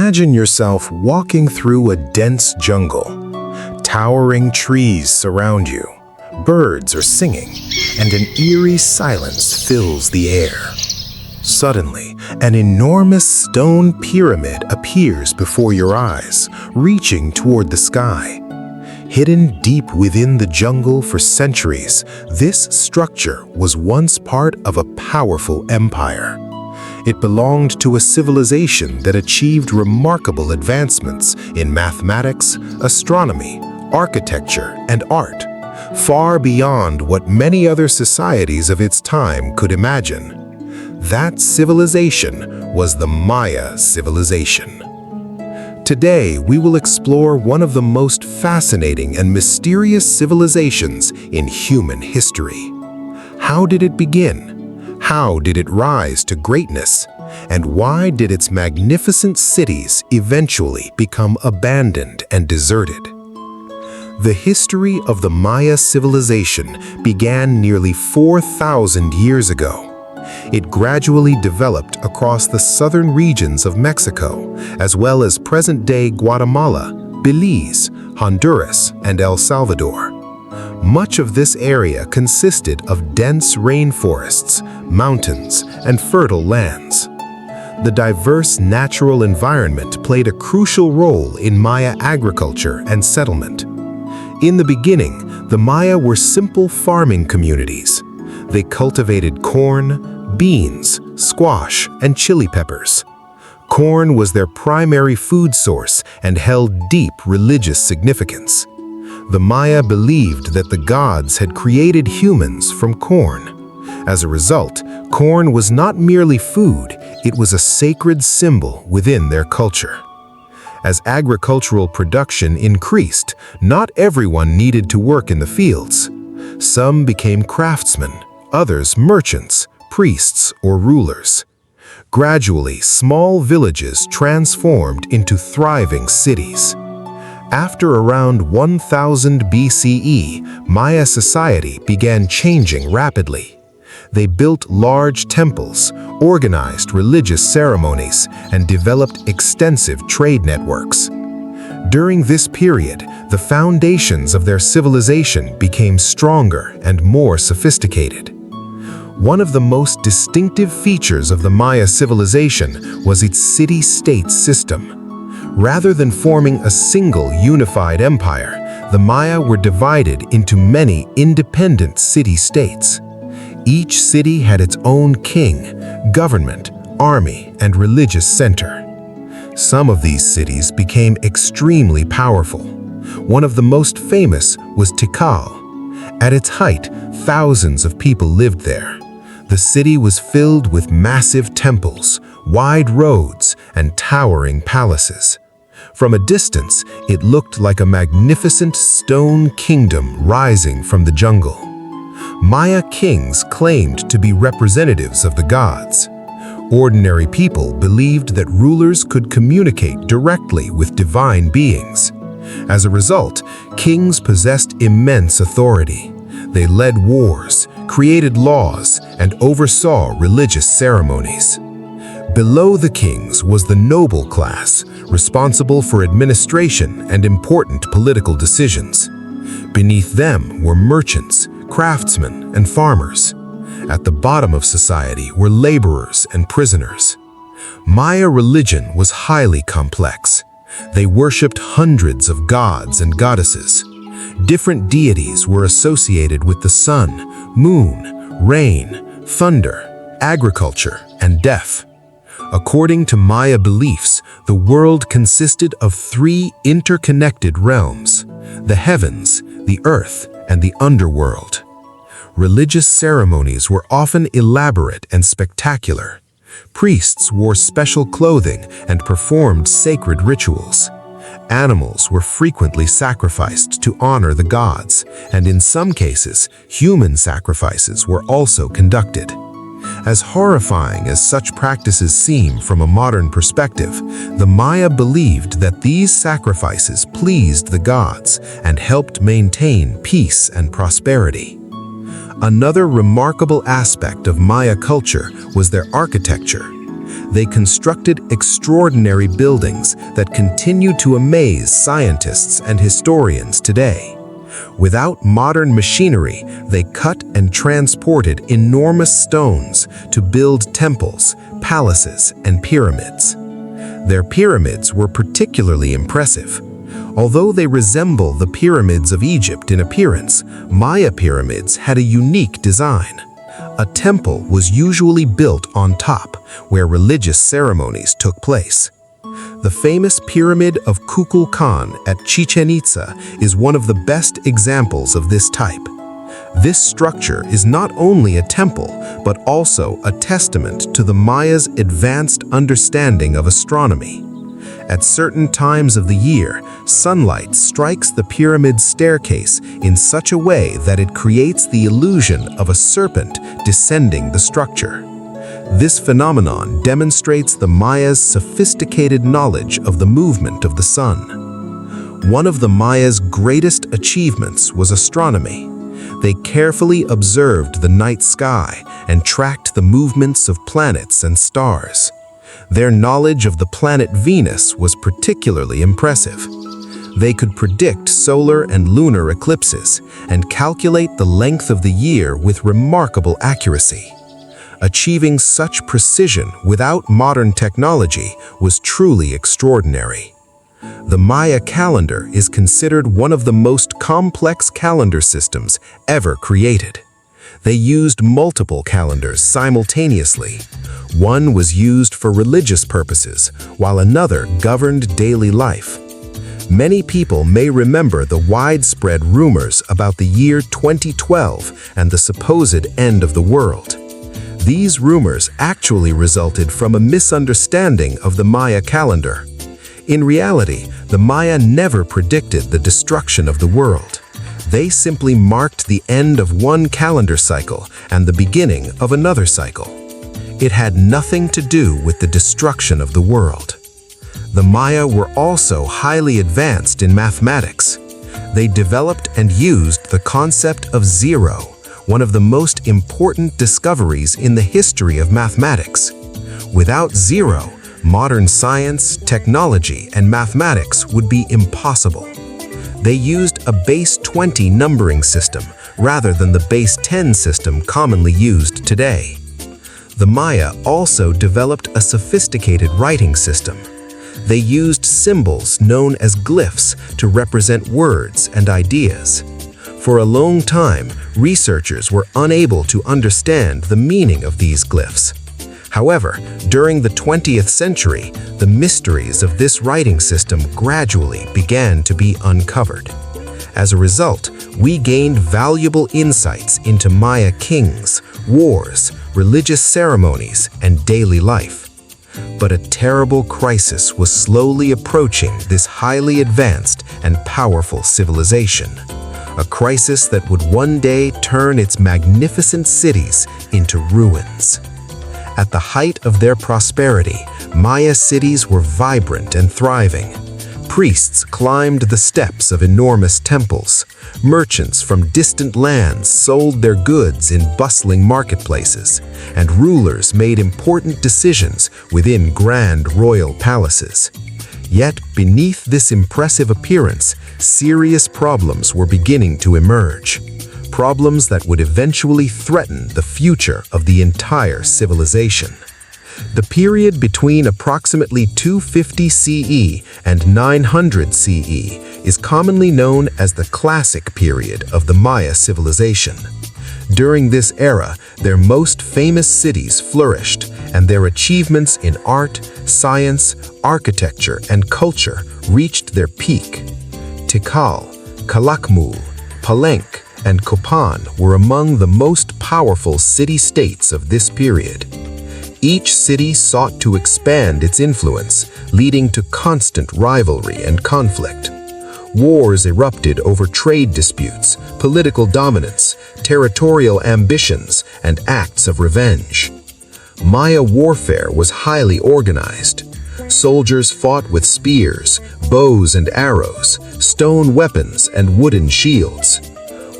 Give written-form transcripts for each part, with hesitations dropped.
Imagine yourself walking through a dense jungle. Towering trees surround you, birds are singing, and an eerie silence fills the air. Suddenly, an enormous stone pyramid appears before your eyes, reaching toward the sky. Hidden deep within the jungle for centuries, this structure was once part of a powerful empire. It belonged to a civilization that achieved remarkable advancements in mathematics, astronomy, architecture, and art, far beyond what many other societies of its time could imagine. That civilization was the Maya civilization. Today, we will explore one of the most fascinating and mysterious civilizations in human history. How did it begin? How did it rise to greatness? And why did its magnificent cities eventually become abandoned and deserted? The history of the Maya civilization began nearly 4,000 years ago. It gradually developed across the southern regions of Mexico, as well as present-day Guatemala, Belize, Honduras, and El Salvador. Much of this area consisted of dense rainforests, mountains, and fertile lands. The diverse natural environment played a crucial role in Maya agriculture and settlement. In the beginning, the Maya were simple farming communities. They cultivated corn, beans, squash, and chili peppers. Corn was their primary food source and held deep religious significance. The Maya believed that the gods had created humans from corn. As a result, corn was not merely food, it was a sacred symbol within their culture. As agricultural production increased, not everyone needed to work in the fields. Some became craftsmen, others merchants, priests, or rulers. Gradually, small villages transformed into thriving cities. After around 1000 BCE, Maya society began changing rapidly. They built large temples, organized religious ceremonies, and developed extensive trade networks. During this period, the foundations of their civilization became stronger and more sophisticated. One of the most distinctive features of the Maya civilization was its city-state system. Rather than forming a single unified empire, the Maya were divided into many independent city-states. Each city had its own king, government, army, and religious center. Some of these cities became extremely powerful. One of the most famous was Tikal. At its height, thousands of people lived there. The city was filled with massive temples, wide roads, and towering palaces. From a distance, it looked like a magnificent stone kingdom rising from the jungle. Maya kings claimed to be representatives of the gods. Ordinary people believed that rulers could communicate directly with divine beings. As a result, kings possessed immense authority. They led wars, created laws, and oversaw religious ceremonies. Below the kings was the noble class, responsible for administration and important political decisions. Beneath them were merchants, craftsmen, and farmers. At the bottom of society were laborers and prisoners. Maya religion was highly complex. They worshipped hundreds of gods and goddesses. Different deities were associated with the sun, moon, rain, thunder, agriculture, and death. According to Maya beliefs, the world consisted of three interconnected realms: the heavens, the earth, and the underworld. Religious ceremonies were often elaborate and spectacular. Priests wore special clothing and performed sacred rituals. Animals were frequently sacrificed to honor the gods, and in some cases, human sacrifices were also conducted. As horrifying as such practices seem from a modern perspective, the Maya believed that these sacrifices pleased the gods and helped maintain peace and prosperity. Another remarkable aspect of Maya culture was their architecture. They constructed extraordinary buildings that continue to amaze scientists and historians today. Without modern machinery, they cut and transported enormous stones to build temples, palaces, and pyramids. Their pyramids were particularly impressive. Although they resemble the pyramids of Egypt in appearance, Maya pyramids had a unique design. A temple was usually built on top, where religious ceremonies took place. The famous Pyramid of Kukulkan at Chichen Itza is one of the best examples of this type. This structure is not only a temple, but also a testament to the Mayas' advanced understanding of astronomy. At certain times of the year, sunlight strikes the pyramid's staircase in such a way that it creates the illusion of a serpent descending the structure. This phenomenon demonstrates the Mayas' sophisticated knowledge of the movement of the sun. One of the Mayas' greatest achievements was astronomy. They carefully observed the night sky and tracked the movements of planets and stars. Their knowledge of the planet Venus was particularly impressive. They could predict solar and lunar eclipses and calculate the length of the year with remarkable accuracy. Achieving such precision without modern technology was truly extraordinary. The Maya calendar is considered one of the most complex calendar systems ever created. They used multiple calendars simultaneously. One was used for religious purposes, while another governed daily life. Many people may remember the widespread rumors about the year 2012 and the supposed end of the world. These rumors actually resulted from a misunderstanding of the Maya calendar. In reality, the Maya never predicted the destruction of the world. They simply marked the end of one calendar cycle and the beginning of another cycle. It had nothing to do with the destruction of the world. The Maya were also highly advanced in mathematics. They developed and used the concept of zero, one of the most important discoveries in the history of mathematics. Without zero, modern science, technology, and mathematics would be impossible. They used a base 20 numbering system rather than the base 10 system commonly used today. The Maya also developed a sophisticated writing system. They used symbols known as glyphs to represent words and ideas. For a long time, researchers were unable to understand the meaning of these glyphs. However, during the 20th century, the mysteries of this writing system gradually began to be uncovered. As a result, we gained valuable insights into Maya kings, wars, religious ceremonies, and daily life. But a terrible crisis was slowly approaching this highly advanced and powerful civilization. A crisis that would one day turn its magnificent cities into ruins. At the height of their prosperity, Maya cities were vibrant and thriving. Priests climbed the steps of enormous temples. Merchants from distant lands sold their goods in bustling marketplaces, and rulers made important decisions within grand royal palaces. Yet, beneath this impressive appearance, serious problems were beginning to emerge. Problems that would eventually threaten the future of the entire civilization. The period between approximately 250 CE and 900 CE is commonly known as the Classic period of the Maya civilization. During this era, their most famous cities flourished, and their achievements in art, science, architecture, and culture reached their peak. Tikal, Calakmul, Palenque, and Copan were among the most powerful city-states of this period. Each city sought to expand its influence, leading to constant rivalry and conflict. Wars erupted over trade disputes, political dominance, territorial ambitions, and acts of revenge. Maya warfare was highly organized. Soldiers fought with spears, bows and arrows, stone weapons, and wooden shields.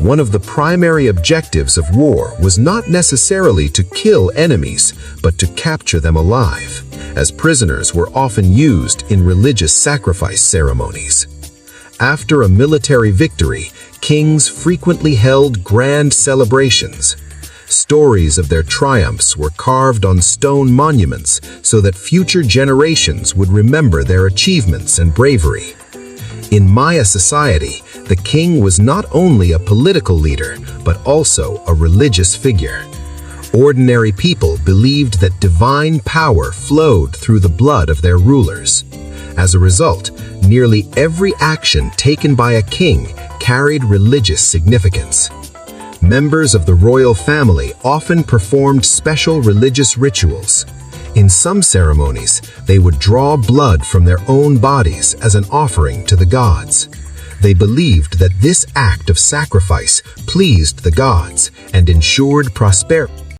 One of the primary objectives of war was not necessarily to kill enemies, but to capture them alive, as prisoners were often used in religious sacrifice ceremonies. After a military victory, kings frequently held grand celebrations. Stories of their triumphs were carved on stone monuments so that future generations would remember their achievements and bravery. In Maya society, the king was not only a political leader, but also a religious figure. Ordinary people believed that divine power flowed through the blood of their rulers. As a result, nearly every action taken by a king carried religious significance. Members of the royal family often performed special religious rituals. In some ceremonies, they would draw blood from their own bodies as an offering to the gods. They believed that this act of sacrifice pleased the gods and ensured prosperity.